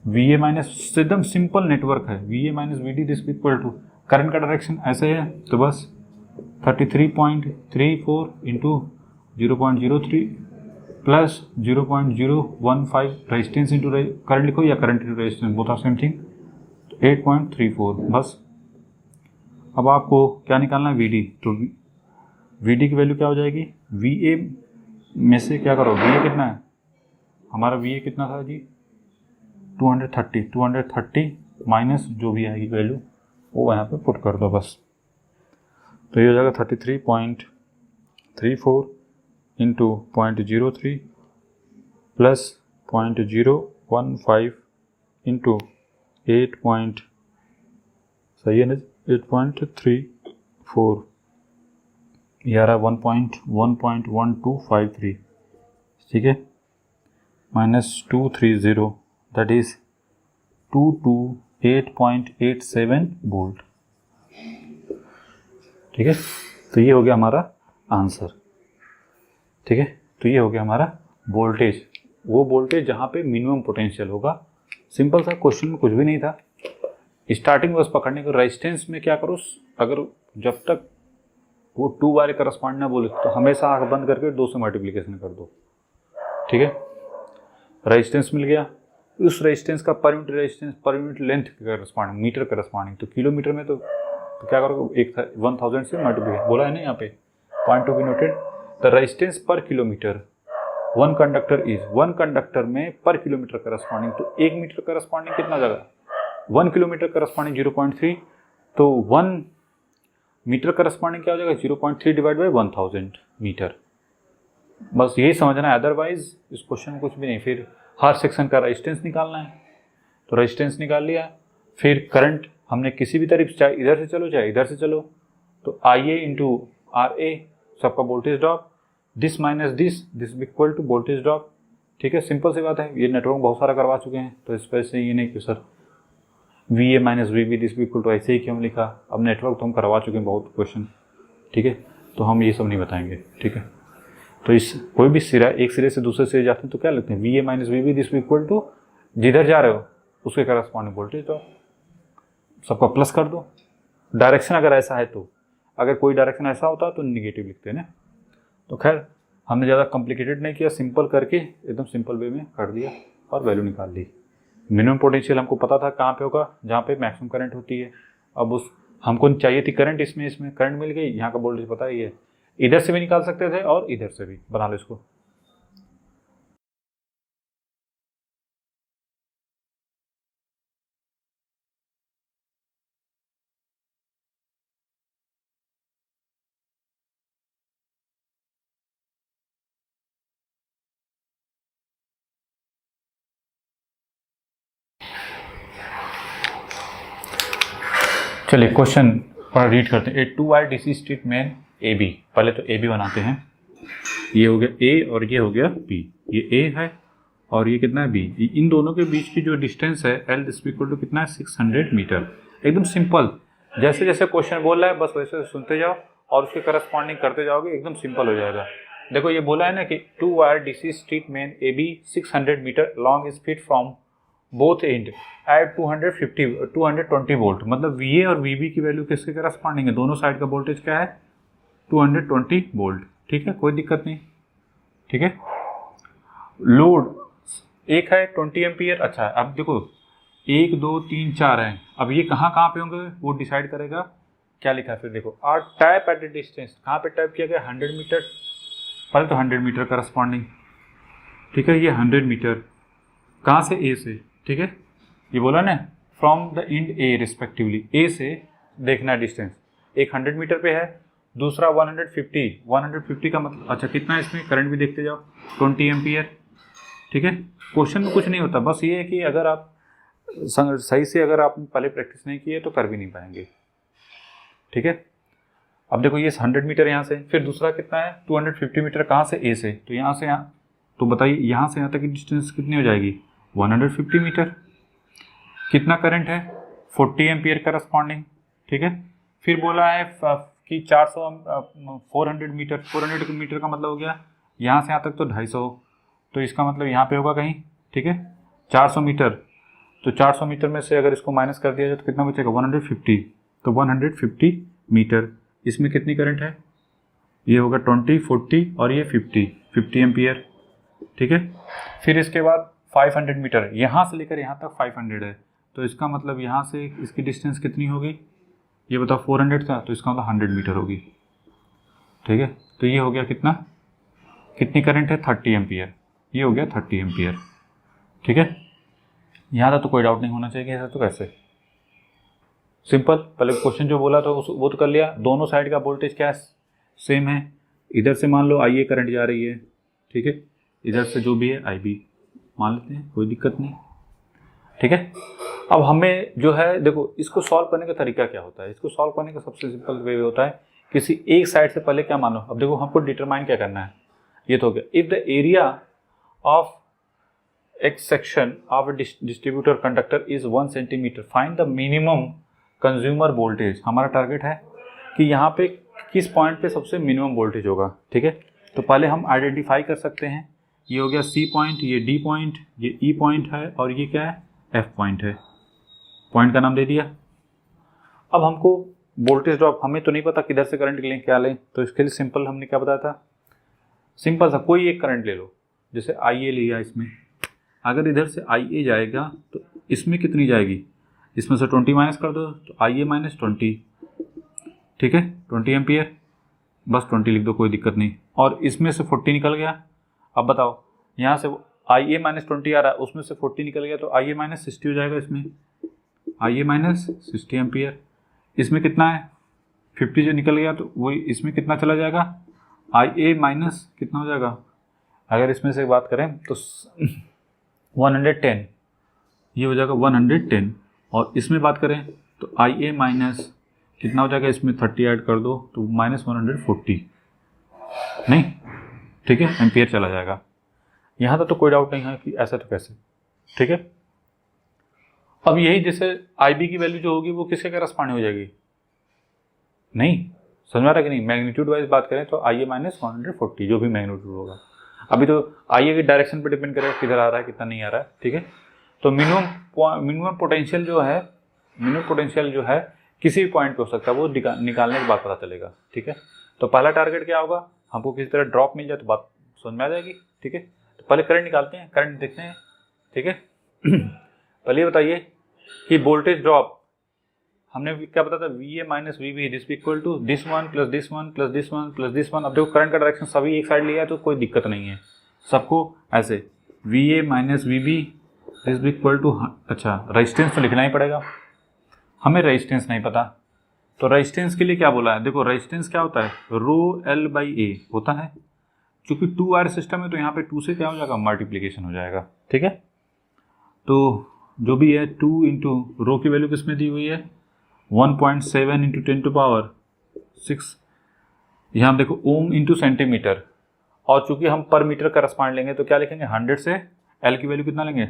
V A minus एकदम सिंपल नेटवर्क है, V A minus V D this equal to current का डायरेक्शन ऐसे है तो बस 33.34 into 0.03 plus 0.015 resistance into current लिखो या current into resistance, both are same thing, 8.34 बस। अब आपको क्या निकालना है, वीडी। तो वीडी की वैल्यू क्या हो जाएगी, वीए में से क्या करो, वीए कितना है हमारा, वीए कितना था जी 230 माइनस जो भी आएगी वैल्यू वो यहाँ पे पुट कर दो बस। तो ये हो जाएगा 33.34 इंटू 0.03 प्लस 0.015 इंटू 8 सही है ना 8.34 ये आ रहा है 1.1253, ठीक है, माइनस 230 दैट इज 228.87 वोल्ट, ठीक है। तो ये हो गया हमारा आंसर, ठीक है। तो ये हो गया हमारा वोल्टेज, वो वोल्टेज जहाँ पे मिनिमम पोटेंशियल होगा। सिंपल सा क्वेश्चन में कुछ भी नहीं था, स्टार्टिंग बस पकड़ने को। रेजिस्टेंस में क्या करो, अगर जब तक वो 2 बार करस्पॉन्ड ना बोले तो हमेशा आंख बंद करके 2 से मल्टीप्लिकेशन कर दो, ठीक है। रेजिस्टेंस मिल गया, उस रेजिस्टेंस का per unit resistance per unit length corresponding, metre corresponding, तो किलोमीटर में तो क्या करोगे 1000 से मल्टीप्लिकेशन बोला है ना यहाँ पे, point to be noted. The resistance per kilometer one conductor is, one conductor में पर किलोमीटर करस्पॉन्डिंग, तो 1 मीटर करस्पॉन्डिंग कितना जगह, 1 किलोमीटर करस्पॉन्डिंग 0.3, तो 1 मीटर करस्पॉन्डिंग क्या हो जाएगा 0.3 डिवाइड बाई 1000 मीटर। बस यही समझना है, अदरवाइज इस क्वेश्चन में कुछ भी नहीं। फिर हर सेक्शन का रेजिस्टेंस निकालना है, तो रेजिस्टेंस निकाल लिया, फिर करंट हमने किसी भी तरीके से, चाहे इधर से चलो चाहे इधर से चलो, तो IA इंटू RA सबका voltage drop, this minus this equal to voltage drop, ठीक है। सिंपल सी बात है, ये नेटवर्क बहुत सारा करवा चुके हैं, तो इस वजह से ये नहीं कि sir VA minus VB this equal to ऐसे ही क्यों लिखा, अब नेटवर्क तो हम करवा चुके हैं बहुत क्वेश्चन, ठीक है, तो हम ये सब नहीं बताएंगे, ठीक है। तो इस कोई भी सिरा एक सिरे से दूसरे सिरे जाते हैं तो क्या लिखते हैं, VA minus VB this equal to जिधर जा रहे हो उसके करस्पॉन्डिंग वोल्टेज तो सबका प्लस कर दो। डायरेक्शन अगर ऐसा है तो, अगर कोई डायरेक्शन ऐसा होता तो निगेटिव लिखते हैं ना। तो खैर हमने ज़्यादा कॉम्प्लिकेटेड नहीं किया, सिंपल करके एकदम सिंपल वे में कर दिया और वैल्यू निकाल ली। मिनिमम पोटेंशियल हमको पता था कहाँ पे होगा, जहाँ पे मैक्सिमम करंट होती है। अब उस हमको चाहिए थी करंट, इसमें करंट मिल गई, यहाँ का वोल्टेज पता ही है, इधर से भी निकाल सकते थे और इधर से भी, बना लो इसको। चलिए क्वेश्चन पर रीड करते हैं। ए 2 wire DC strip main AB, पहले तो AB बनाते हैं, ये हो गया A और ये हो गया B, ये A है और ये कितना है B, इन दोनों के बीच की जो डिस्टेंस है L इक्वल टू कितना है 600 मीटर। एकदम सिंपल, जैसे जैसे क्वेश्चन बोल रहा है बस वैसे सुनते जाओ और उसके करस्पॉन्डिंग करते जाओगे, एकदम सिंपल हो जाएगा। देखो ये बोला है ना कि 2 wire DC strip main AB 600 metre long is fit from both end at 220 volt, मतलब VA और VB की वैल्यू किसके करस्पॉन्डिंग है, दोनों साइड का वोल्टेज क्या है 220 वोल्ट, ठीक है, कोई दिक्कत नहीं, ठीक है। लोड एक है 20 एम्पियर। अच्छा अब देखो 1 2 3 4 है, अब ये कहाँ कहाँ पे होंगे वो डिसाइड करेगा, क्या लिखा है फिर देखो, are tap at the distance, कहाँ पे टैप किया गया 100 मीटर, पहले तो 100 मीटर करस्पॉन्डिंग, ठीक है, ये 100 मीटर कहाँ से A से, ठीक है, ये बोला ना from the end A respectively, A से देखना डिस्टेंस, एक 100 मीटर पे है, दूसरा 150 का मतलब, अच्छा कितना है इसमें करंट भी देखते जाओ 20 एम्पियर, ठीक है। क्वेश्चन में कुछ नहीं होता, बस ये है कि अगर आप सही से अगर आप पहले प्रैक्टिस नहीं किए तो कर भी नहीं पाएंगे, ठीक है। अब देखो ये 100 मीटर यहाँ से, फिर दूसरा कितना है 250 मीटर कहाँ से A से, तो यहाँ से यहाँ, तो बताइए यहाँ से यहाँ तक की डिस्टेंस कितनी हो जाएगी 150 मीटर। कितना करंट है 40 एम्पियर करस्पॉन्डिंग, ठीक है। फिर बोला है कि 400 मीटर का मतलब हो गया यहाँ से यहाँ तक तो 250, तो इसका मतलब यहाँ पे होगा कहीं, ठीक है 400 मीटर, तो 400 मीटर में से अगर इसको माइनस कर दिया जाए तो कितना बचेगा 150, तो 150 मीटर, इसमें कितनी करंट है, ये होगा 20 40 और ये 50 एम्पियर, ठीक है। फिर इसके बाद 500 मीटर, यहाँ से लेकर यहाँ तक 500 है, तो इसका मतलब यहाँ से इसकी डिस्टेंस कितनी होगी, ये बताओ 400 था, तो इसका मतलब 100 मीटर होगी। ठीक है, तो ये हो गया कितना, कितनी करंट है, 30 एम्पियर, ये हो गया 30 एम्पियर। ठीक है, यहाँ तक तो कोई डाउट नहीं होना चाहिए, ऐसा तो कैसे, सिंपल। पहले क्वेश्चन जो बोला था वो तो कर लिया। दोनों साइड का वोल्टेज क्या सेम है, इधर से मान लो IA करंट जा रही है, ठीक है, इधर से जो भी है IB मान लेते हैं, कोई दिक्कत नहीं। ठीक है, अब हमें जो है देखो, इसको सॉल्व करने का तरीका क्या होता है, इसको सॉल्व करने का सबसे सिंपल वे होता है, किसी एक साइड से पहले क्या मान लो। अब देखो हमको डिटरमाइन क्या करना है, ये तो हो गया, इफ द एरिया ऑफ एक section of distributor conductor is 1 centimetre, find the minimum consumer voltage. हमारा टारगेट है कि यहाँ पे किस पॉइंट पे सबसे मिनिमम वोल्टेज होगा। ठीक है, तो पहले हम आइडेंटिफाई कर सकते हैं, ये हो गया C पॉइंट, ये D पॉइंट, ये E पॉइंट है, और ये क्या है, F पॉइंट है। पॉइंट का नाम दे दिया। अब हमको वोल्टेज ड्रॉप, हमें तो नहीं पता किधर से करंट लें क्या लें, तो इसके लिए सिंपल हमने क्या बताया था, सिंपल सा कोई एक करंट ले लो, जैसे IA लिया, इसमें अगर इधर से IA जाएगा तो इसमें कितनी जाएगी, इसमें से 20 माइनस कर दो, तो IA माइनस 20, ठीक है, 20 एम्पियर, बस 20 लिख दो, कोई दिक्कत नहीं। और इसमें से 40 निकल गया। अब बताओ, यहाँ से IA माइनस 20 आ रहा है, उसमें से 40 निकल गया, तो IA माइनस 60 हो जाएगा, इसमें IA माइनस 60 एम्पियर। इसमें कितना है, 50 जो निकल गया, तो वही इसमें कितना चला जाएगा, IA माइनस कितना हो जाएगा, अगर इसमें से बात करें तो 110, ये हो जाएगा 110। और इसमें बात करें तो IA माइनस कितना हो जाएगा, इसमें 30 ऐड कर दो तो माइनस 140, नहीं, ठीक है, एम्पियर चला जाएगा। यहाँ तक तो कोई डाउट नहीं है कि ऐसा तो कैसे। ठीक है, अब यही जैसे IB की वैल्यू जो होगी वो किसके करस्पॉन्डिंग हो जाएगी, नहीं समझ में आ रहा है कि नहीं। मैग्नीट्यूड वाइज बात करें तो IA माइनस 140 जो भी मैग्नीट्यूड होगा, अभी तो IA की डायरेक्शन पे डिपेंड करेगा किधर आ रहा है कितना नहीं आ रहा है। ठीक है, तो मिनिमम पोटेंशियल जो है किसी भी पॉइंट पे हो सकता है, वो निकालने के बाद पता चलेगा। ठीक है, तो पहला टारगेट क्या होगा, हमको किसी तरह ड्रॉप मिल जाए तो बात समझ में आ जाएगी। ठीक है, तो पहले करंट निकालते हैं, करंट देखते हैं। ठीक है, पहले बताइए कि वोल्टेज ड्रॉप हमने क्या बताया था, VA minus VB this equal to this one plus this one plus this one plus this one. अब देखो करंट का डायरेक्शन सभी एक साइड लिया है तो कोई दिक्कत नहीं है, सबको ऐसे VA minus VB this equal to, अच्छा रेजिस्टेंस तो लिखना ही पड़ेगा, हमें रेजिस्टेंस नहीं पता, तो रेजिस्टेंस के लिए क्या बोला है, देखो रेजिस्टेंस क्या होता है, ρL/A होता है, क्योंकि 2 वायर सिस्टम है तो यहाँ पे 2 से क्या हो जाएगा, मल्टीप्लीकेशन हो जाएगा। ठीक है, तो जो भी है 2 इंटू रो की वैल्यू किसमें दी हुई है 1.7 इंटू 10 टू पावर 6, यहाँ देखो ओम इंटू सेंटीमीटर, और चूंकि हम पर मीटर का करस्पॉन्ड लेंगे तो क्या लिखेंगे 100 से L की वैल्यू कितना लेंगे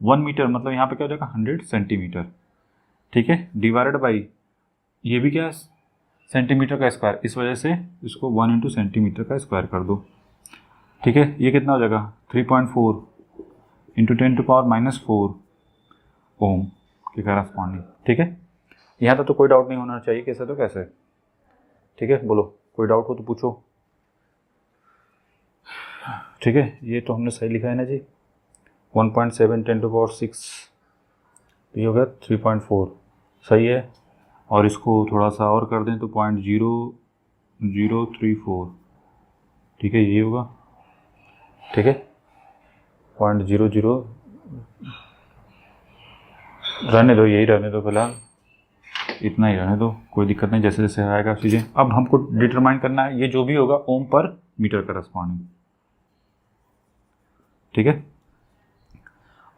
1 मीटर, मतलब यहाँ पे क्या हो जाएगा 100 सेंटीमीटर। ठीक है, डिवाइडेड बाई ये भी क्या है सेंटीमीटर का स्क्वायर, इस वजह से इसको 1 इंटू सेंटीमीटर का स्क्वायर कर दो। ठीक है, ये कितना हो जाएगा 3.4 इंटू 10 टू पावर माइनस 4 ओम के करस्पॉन्डिंग। ठीक है, यहाँ तक तो कोई डाउट नहीं होना चाहिए, कैसे तो कैसे। ठीक है, बोलो कोई डाउट हो तो पूछो। ठीक है, ये तो हमने सही लिखा है ना जी, 1.7 10 टू पावर 6, ये हो गया 3.4, सही है। और इसको थोड़ा सा और कर दें तो 0.0034, ठीक है, ये होगा। ठीक है, 0.00 रहने दो, यही रहने दो, फिलहाल इतना ही रहने दो, कोई दिक्कत नहीं, जैसे जैसे आएगा चीज़ें। अब हमको डिटरमाइन करना है, ये जो भी होगा ओम पर मीटर करस्पॉन्डिंग। ठीक है,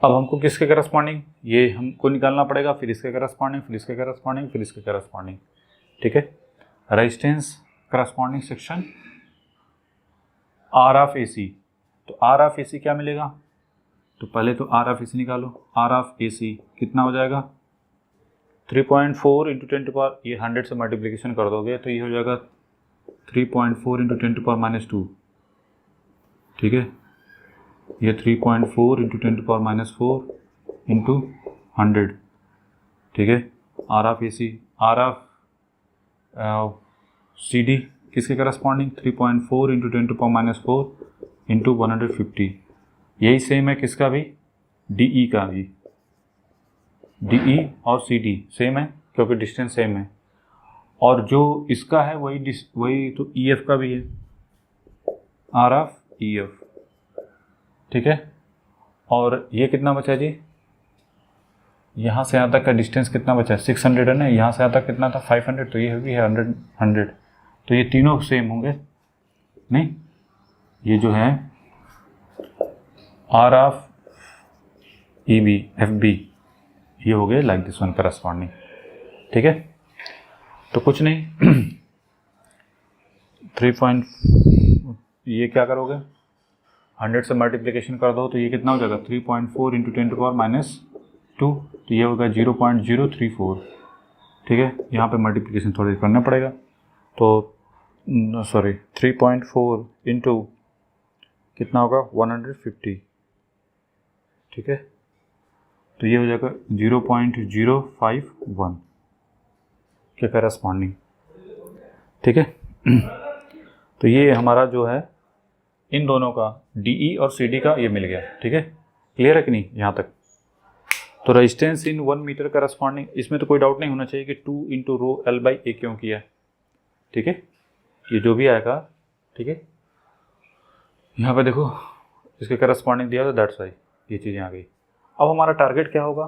अब हमको किसके करस्पॉन्डिंग, ये हमको निकालना पड़ेगा, फिर इसके करस्पॉन्डिंग, फिर इसके करस्पॉन्डिंग, फिर इसके करस्पॉन्डिंग। ठीक है, resistance corresponding section R of AC, तो R ऑफ AC क्या मिलेगा, तो पहले तो R ऑफ AC निकालो, R ऑफ AC कितना हो जाएगा 3.4 इंटू 10 टू पावर, ये 100 से मल्टीप्लिकेशन कर दोगे तो ये हो जाएगा 3.4 इंटू 10 टू पावर माइनस 2। ठीक है, ये 3.4 into 10 to power minus 4 into 100। ठीक है, R of AC, R of CD किसके corresponding 3.4 into 10 to power minus 4 into 150। यही सेम है किसका भी, DE का भी, DE और CD सेम है क्योंकि डिस्टेंस सेम है, और जो इसका है वही तो EF का भी है, RF EF, ठीक है। और ये कितना बचा जी, यहाँ से यहाँ तक का डिस्टेंस कितना बचा, 600 है ना, यहाँ से यहाँ तक कितना था 500, तो ये भी है 100, तो ये तीनों सेम होंगे नहीं, ये जो है RF EB FB ये हो गए लाइक दिस वन करस्पॉन्डिंग, ठीक है। तो कुछ नहीं 3 ये क्या करोगे, 100 से मल्टीप्लिकेशन कर दो तो ये कितना हो जाएगा 3.4 इंटू 10⁻², तो ये होगा 0.034, ठीक है। यहाँ पे मल्टीप्लिकेशन थोड़ी करना पड़ेगा, तो सॉरी 3.4 इंटू कितना होगा 150, ठीक है। तो ये हो जाएगा 0.051 के करस्पॉन्डिंग, ठीक है। तो ये हमारा जो है इन दोनों का DE और CD का ये मिल गया, ठीक है। क्लियर है कि नहीं यहाँ तक। तो रेजिस्टेंस इन 1 मीटर करस्पॉन्डिंग, इसमें तो कोई डाउट नहीं होना चाहिए कि 2 इंटू रो L/A क्यों किया, ठीक है। ये जो भी आएगा, ठीक है। यहाँ पे देखो इसके करस्पॉन्डिंग दिया तो दैट्स वाई ये चीज़ें आ गई। अब हमारा टारगेट क्या होगा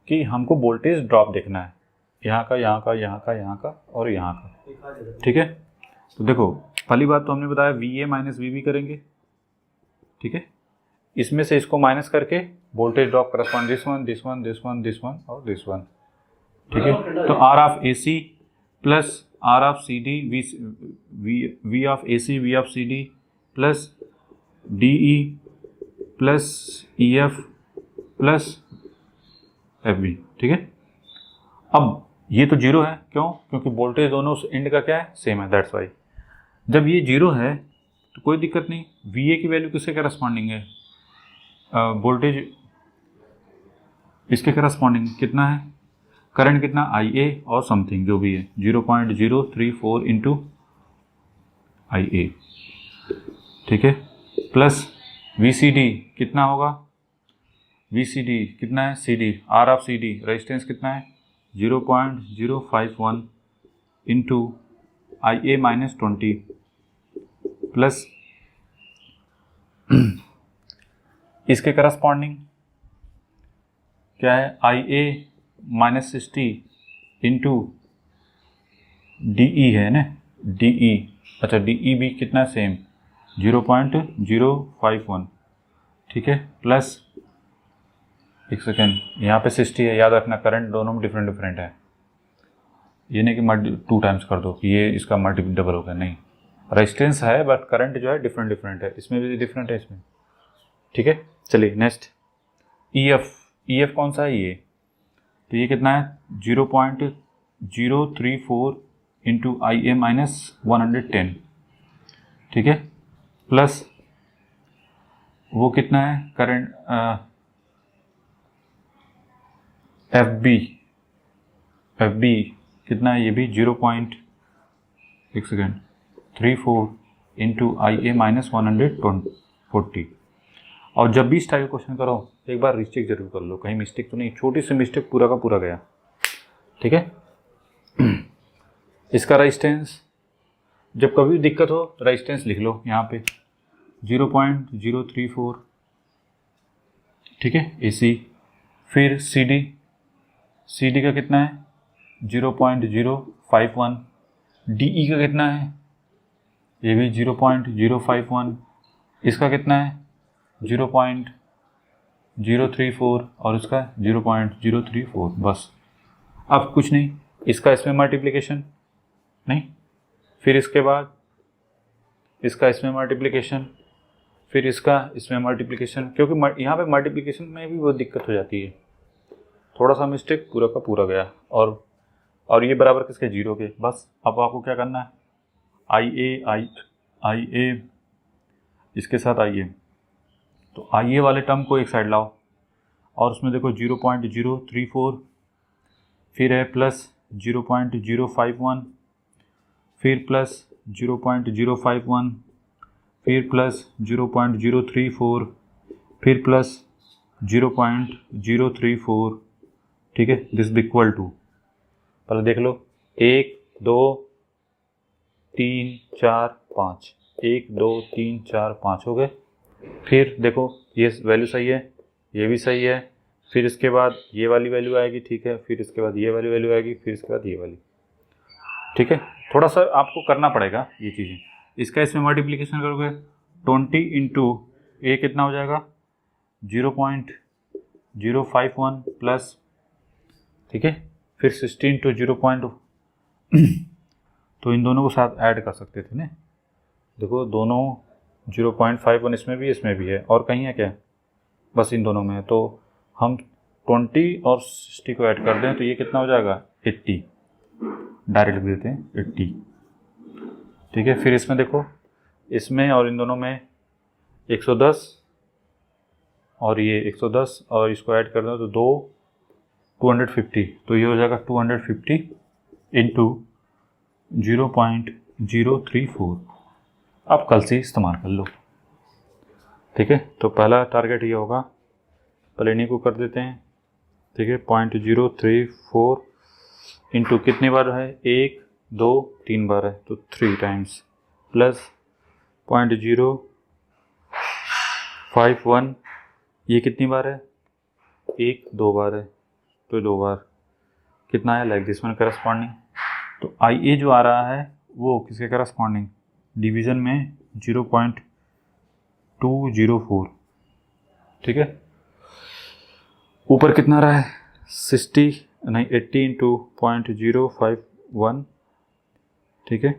कि हमको वोल्टेज ड्रॉप देखना है, यहाँ का, यहाँ का, यहाँ का, यहाँ का और यहाँ का, ठीक है। तो देखो पहली बात तो हमने बताया VA माइनस VB करेंगे, ठीक है। इसमें से इसको माइनस करके voltage drop correspond this one this one this one this one और दिस वन, ठीक है। तो R of AC plus R of CD V of AC V of CD plus DE plus EF plus FB, ठीक है। अब ये तो जीरो है, क्यों, क्योंकि वोल्टेज दोनों एंड का क्या है सेम है, दैट्स वाई। जब ये जीरो है तो कोई दिक्कत नहीं, VA की वैल्यू किससे करस्पॉन्डिंग है, वोल्टेज इसके करस्पॉन्डिंग कितना है, करंट कितना IA और समथिंग जो भी है 0.034 इंटू IA, ठीक है। प्लस VCD कितना होगा, VCD कितना है, CD R of CD resistance कितना है 0.051 इंटू IA माइनस 20 प्लस इसके करस्पॉन्डिंग क्या है IA माइनस 60 इंटू DE है ना, DE, अच्छा DE भी कितना सेम 0.051, ठीक है। प्लस एक सेकेंड, यहाँ पे 60 है, याद रखना करंट दोनों में डिफरेंट डिफरेंट है, ये नहीं कि 2 टाइम्स कर दो कि ये इसका मल्टी डबल हो गया, नहीं, रेजिस्टेंस है बट करंट जो है डिफरेंट डिफरेंट है, इसमें भी डिफरेंट है इसमें, ठीक है। चलिए नेक्स्ट EF कौन सा है ये, तो ये कितना है 0.034 इंटू IA माइनस 110, ठीक है। प्लस वो कितना है करंट FB कितना है, ये भी 0.34 इंटू IA माइनस 140। और जब भी इस टाइप का क्वेश्चन करो एक बार रीचेक जरूर कर लो, कहीं मिस्टेक तो नहीं, छोटी सी मिस्टेक पूरा का पूरा गया, ठीक है। इसका रेजिस्टेंस जब कभी दिक्कत हो रेजिस्टेंस लिख लो यहाँ पे 0.034, ठीक है AC। फिर CD का कितना है 0.051, DE का कितना है ये भी 0.051, इसका कितना है 0.034 और इसका 0.034, बस। अब कुछ नहीं, इसका इसमें मल्टीप्लिकेशन नहीं, फिर इसके बाद इसका इसमें मल्टीप्लिकेशन, फिर इसका इसमें मल्टीप्लिकेशन, क्योंकि यहाँ पे मल्टीप्लिकेशन में भी बहुत दिक्कत हो जाती है, थोड़ा सा मिस्टेक पूरा का पूरा गया, और ये बराबर किसके 0 के, बस। अब आपको क्या करना है IA इसके साथ IA, तो IA वाले टर्म को एक साइड लाओ और उसमें देखो 0.034, फिर है प्लस 0.051, फिर प्लस 0.051, फिर प्लस 0.034, फिर प्लस 0.034, ठीक है। दिस इक्वल टू, पहले देख लो, 1 2 3 4 5, 1 2 3 4 5 हो गए। फिर देखो ये वैल्यू सही है, ये भी सही है, फिर इसके बाद ये वाली वैल्यू आएगी, ठीक है, फिर इसके बाद ये वाली वैल्यू आएगी, फिर इसके बाद ये वाली, ठीक है। थोड़ा सा आपको करना पड़ेगा ये चीज़ें। इसका इसमें मल्टीप्लिकेशन करोगे 20 इंटू ए कितना हो जाएगा 0.051 प्लस, ठीक है, फिर 16 टू 0. तो इन दोनों को साथ ऐड कर सकते थे ना, देखो दोनों 0.51 इसमें भी है, और कहीं है क्या, बस इन दोनों में है। तो हम 20 और 60 को ऐड कर दें तो ये कितना हो जाएगा 80, डायरेक्ट लिख देते हैं 80, ठीक है। फिर इसमें देखो, इसमें और इन दोनों में 110 और ये 110 और इसको ऐड कर दें तो 250, तो ये हो जाएगा 250 इंटू 0.034। अब कल से इस्तेमाल कर लो, ठीक है। तो पहला टारगेट ये होगा, पहले इन्हीं को कर देते हैं, ठीक है। 0.034 इंटू कितनी बार है, 1 2 3 बार है, तो 3 टाइम्स, प्लस 0.051, ये कितनी बार है, 1 2 बार है, तो 2 बार, कितना है, लाइक दिस वन करस्पॉन्डिंग। तो आई ए जो आ रहा है वो किसके करस्पॉन्डिंग, डिवीज़न में 0.204, ठीक है। ऊपर कितना रहा है 80 इंटू 0.051, ठीक है,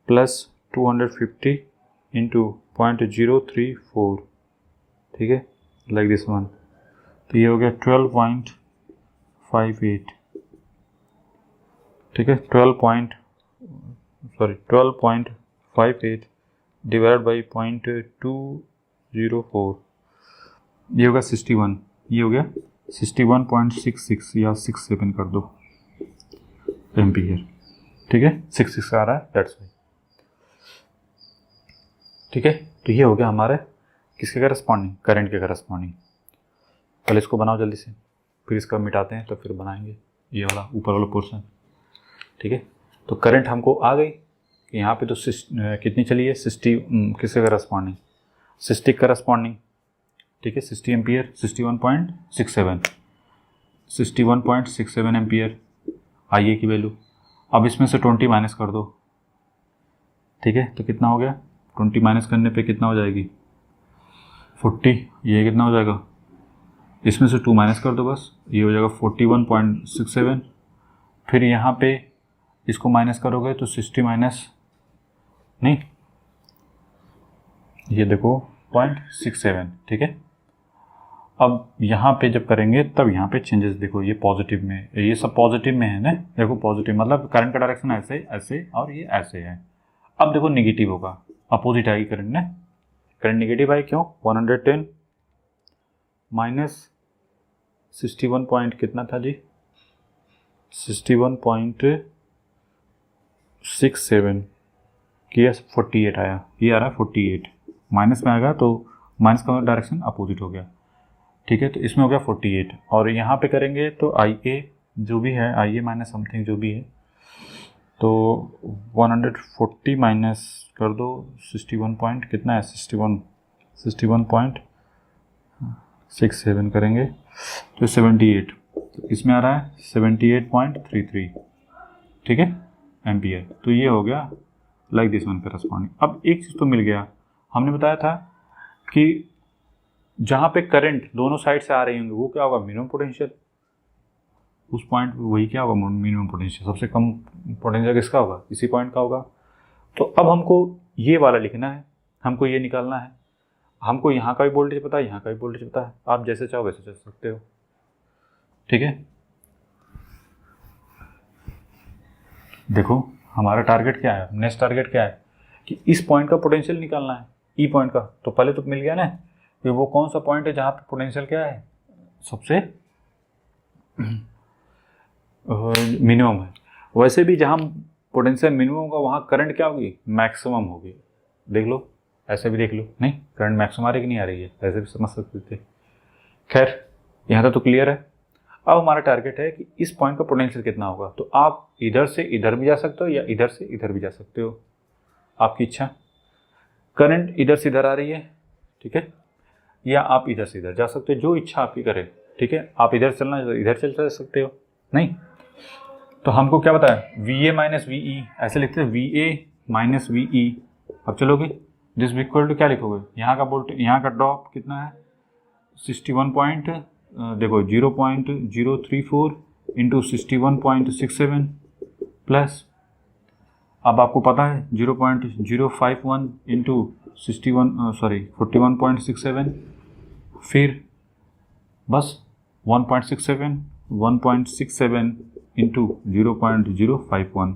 प्लस 250 इंटू 0.034, ठीक है, लाइक दिस वन। तो ये हो गया 12.58, ठीक है, 12.58 डिवाइड बाई 0.204, ये होगा 61, ये हो गया 61.66 या 67 कर दो एम्पियर, ठीक है, 66 आ रहा है, दैट्स वाई, ठीक है। तो ये हो गया हमारे किसके करस्पॉन्डिंग, करंट के करस्पॉन्डिंग। पहले इसको बनाओ जल्दी से, फिर इसका मिटाते हैं, तो फिर बनाएंगे ये वाला ऊपर वाला पोर्शन, ठीक है। तो करंट हमको आ गई, यहाँ पे तो कितनी चली है 60, किसके करस्पॉन्डिंग, 60 करस्पॉन्डिंग, ठीक है, 60 एम्पियर, 61.67 एम्पियर आई ए की वैल्यू। अब इसमें से 20 माइनस कर दो, ठीक है, तो कितना हो गया, 20 माइनस करने पे कितना हो जाएगी 40, ये कितना हो जाएगा, इसमें से 2 माइनस कर दो बस, ये हो जाएगा 41.67। फिर यहाँ पे इसको माइनस करोगे तो 60 माइनस नहीं, ये देखो 0.67, ठीक है। अब यहाँ पे जब करेंगे तब यहाँ पे चेंजेस देखो, ये पॉजिटिव में, ये सब पॉजिटिव में है ना, देखो पॉजिटिव मतलब करंट का डायरेक्शन ऐसे ऐसे और ये ऐसे है। अब देखो निगेटिव होगा, अपोजिट आएगी करंट ना, करंट निगेटिव आई क्यों, 110 माइनस 61 पॉइंट कितना था जी, 61.67 किया, 48 आया, ये आ रहा है 48, माइनस में आएगा तो माइनस का डायरेक्शन अपोजिट हो गया, ठीक है। तो इसमें हो गया 48, और यहाँ पे करेंगे तो आई ए जो भी है, आई ए माइनस समथिंग जो भी है, तो 140 माइनस कर दो 61 पॉइंट कितना है, 61.67 करेंगे तो 78, तो इसमें आ रहा है 78.33, ठीक है, एम्पियर। तो ये हो गया लाइक दिस वन करस्पॉन्डिंग। अब एक चीज़ तो मिल गया, हमने बताया था कि जहाँ पे करंट दोनों साइड से आ रही होंगी वो क्या होगा, मिनिमम पोटेंशियल, उस पॉइंट वही क्या होगा, मिनिमम पोटेंशियल, सबसे कम पोटेंशियल किसका होगा, इसी पॉइंट का होगा। तो अब हमको ये वाला लिखना है, हमको ये निकालना है, हमको यहाँ का भी वोल्टेज पता है, यहाँ का भी वोल्टेज पता है, आप जैसे चाहो वैसे चल सकते हो, ठीक है। देखो हमारा टारगेट क्या है, नेक्स्ट टारगेट क्या है कि इस पॉइंट का पोटेंशियल निकालना है, ई पॉइंट का। तो पहले तो मिल गया ना कि वो कौन सा पॉइंट है जहाँ पे पोटेंशियल क्या है, सबसे मिनिमम है। वैसे भी जहाँ पोटेंशियल मिनिमम होगा वहाँ करंट क्या होगी, मैक्सिमम होगी। देख लो ऐसे भी देख लो, नहीं करंट मैक्सिमम आ रही कि नहीं आ रही है, ऐसे भी समझ सकते थे। खैर यहाँ तक तो क्लियर है। अब हमारा टारगेट है कि इस पॉइंट का पोटेंशियल कितना होगा। तो आप इधर से इधर भी जा सकते हो या इधर से इधर भी जा सकते हो, आपकी इच्छा। करंट इधर से इधर आ रही है, ठीक है, या आप इधर से इधर जा सकते हो, जो इच्छा आपकी करे, ठीक है। आप इधर चलना तो इधर चल सकते हो, नहीं तो हमको क्या बताया, VA माइनस VE, ऐसे लिखते हैं VA माइनस VE। अब चलोगे दिस इक्वल टू क्या लिखोगे, यहाँ का वोल्टेज, यहाँ का ड्रॉप कितना है 61 पॉइंट, देखो 0.034 इंटू 61.67 प्लस, अब आपको पता है 0.051 इंटू 41.67, फिर बस 1.67 इंटू 0.051,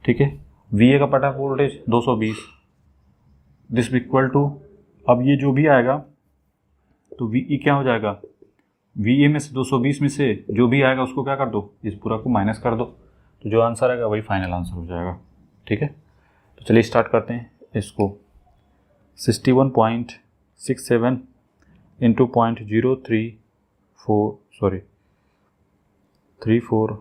ठीक है। VA का पटा वोल्टेज 220, दिस इक्वल टू, अब ये जो भी आएगा तो VE क्या हो जाएगा, VA में से 220 में से जो भी आएगा उसको क्या कर दो, इस पूरा को माइनस कर दो, तो जो आंसर आएगा वही फाइनल आंसर हो जाएगा, ठीक है। तो चलिए स्टार्ट करते हैं इसको। 61.67 इंटू 0.034,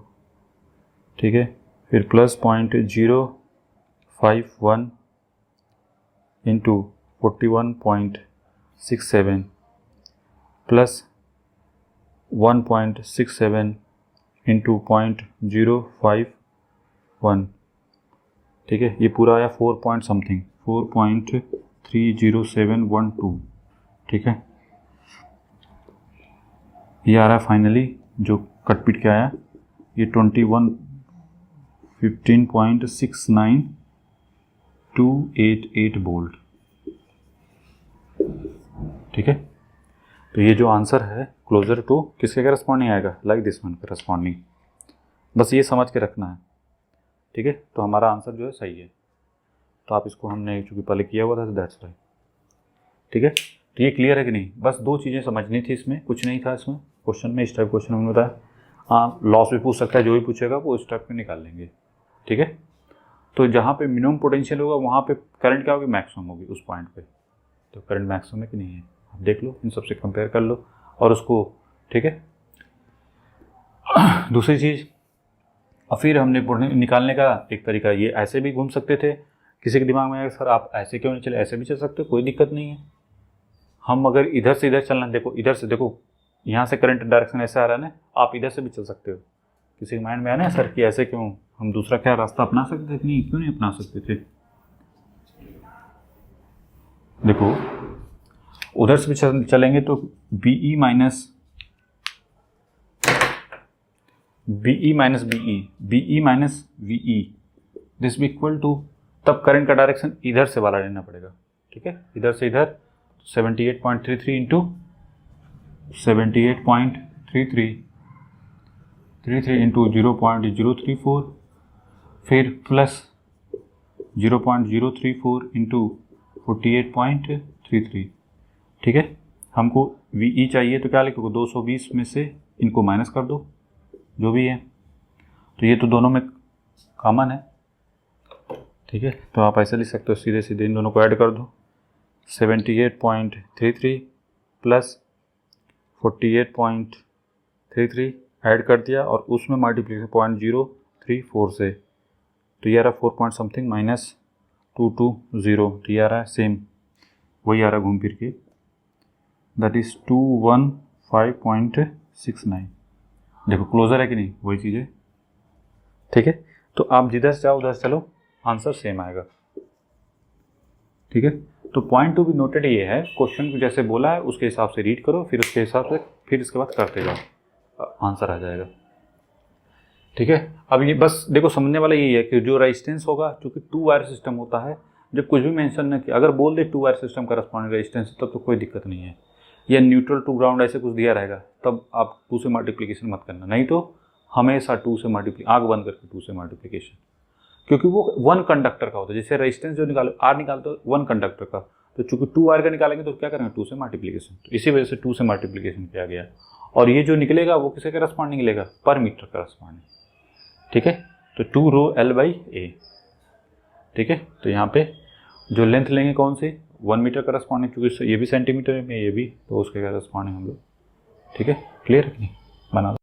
ठीक है, फिर प्लस 0.051 इंटू 41.67 प्लस 1.67 इंटू 0.051, ठीक है। ये पूरा आया 4 पॉइंट समथिंग, 4.30712, ठीक है। ये आ रहा है फाइनली जो कट पीट के आया, ये 15.69288 वोल्ट, ठीक है। तो ये जो आंसर है क्लोजर टू किसके करस्पॉन्डिंग आएगा, लाइक दिस वन करस्पॉन्डिंग, बस ये समझ के रखना है, ठीक है। तो हमारा आंसर जो है सही है। तो आप इसको, हमने चूँकि पहले किया हुआ था, दैट्स राइट, ठीक है। तो ये क्लियर है कि नहीं, बस दो चीज़ें समझनी थी, इसमें कुछ नहीं था इसमें क्वेश्चन में, इस टाइप क्वेश्चन में बताया। हाँ लॉस भी पूछ सकता है, जो भी पूछेगा वो इस टाइप में निकाल लेंगे, ठीक है। तो जहाँ पे मिनिमम पोटेंशियल होगा वहाँ पे करंट क्या होगी, मैक्सिमम होगी उस पॉइंट पे। तो करंट मैक्सिमम है कि नहीं है, आप देख लो, इन सबसे कंपेयर कर लो और उसको, ठीक है। दूसरी चीज़, और फिर हमने निकालने का एक तरीका, ये ऐसे भी घूम सकते थे, किसी के दिमाग में आएगा सर आप ऐसे क्यों नहीं चले, ऐसे भी चल सकते हो, कोई दिक्कत नहीं है। हम अगर इधर से इधर चलना, देखो इधर से, देखो यहाँ से करंट डायरेक्शन ऐसे आ रहा है ना, आप इधर से भी चल सकते हो। किसी के माइंड में आया ना सर कि ऐसे क्यों, हम दूसरा क्या रास्ता अपना सकते थे, नहीं क्यों नहीं अपना सकते थे। देखो उधर से भी चलेंगे तो BE माइनस VE दिस भी इक्वल टू, तब करंट का डायरेक्शन इधर से वाला लेना पड़ेगा, ठीक है, इधर से इधर 78.33 इंटू 78.33 इंटू 0.034, फिर प्लस 0.034 इंटू 48.33, ठीक है। हमको VE चाहिए तो क्या लिखोगे, 220 में से इनको माइनस कर दो जो भी है, तो ये तो दोनों में कॉमन है, ठीक है। तो आप ऐसे लिख सकते हो, सीधे सीधे इन दोनों को ऐड कर दो, 78.33 प्लस 48.33 ऐड कर दिया और उसमें मल्टीप्लिकेशन 0.034 से, तो ये आ रहा 4 पॉइंट समथिंग माइनस 220, तो ये आ रहा है सेम, वही आ रहा घूम फिर के, दैट इज़ 215.69। देखो क्लोजर है कि नहीं, वही चीज़ है, ठीक है। तो आप जिधर से जाओ उधर चलो, आंसर सेम आएगा, ठीक है। तो पॉइंट टू बी नोटेड ये है, क्वेश्चन को जैसे बोला है उसके हिसाब से रीड करो, फिर उसके हिसाब से फिर इसके बाद करते जाओ, आंसर आ जाएगा, ठीक है। अब ये बस देखो समझने वाला यही है कि जो रेजिस्टेंस होगा, क्योंकि 2 वायर सिस्टम होता है, जब कुछ भी मेंशन न किया, अगर बोल दे 2 वायर सिस्टम करस्पॉन्डिंग रेजिस्टेंस तब तो कोई दिक्कत नहीं है, या न्यूट्रल टू ग्राउंड ऐसे कुछ दिया रहेगा तब आप 2 से मल्टीप्लिकेशन मत करना, नहीं तो हमेशा 2 से आँख बंद करके 2 से मल्टीप्लिकेशन, क्योंकि वो 1 कंडक्टर का होता है। जैसे रेजिस्टेंस जो निकालो R निकालते हो 1 कंडक्टर का, तो चूंकि 2 वायर का निकालेंगे तो क्या करेंगे 2 से मल्टीप्लिकेशन, तो इसी वजह से 2 से मल्टीप्लिकेशन किया गया। और ये जो निकलेगा वो किसके करस्पॉन्डिंग निकलेगा, पर मीटर करस्पॉन्डिंग, ठीक है। तो 2 ρ L/A, ठीक है। तो यहाँ पे जो लेंथ लेंगे कौन सी, 1 मीटर करस्पॉन्डिंग, क्योंकि ये भी सेंटीमीटर में ये भी, तो उसके करस्पॉन्डिंग हम लोग, ठीक है, क्लियर है कि नहीं, बना दो।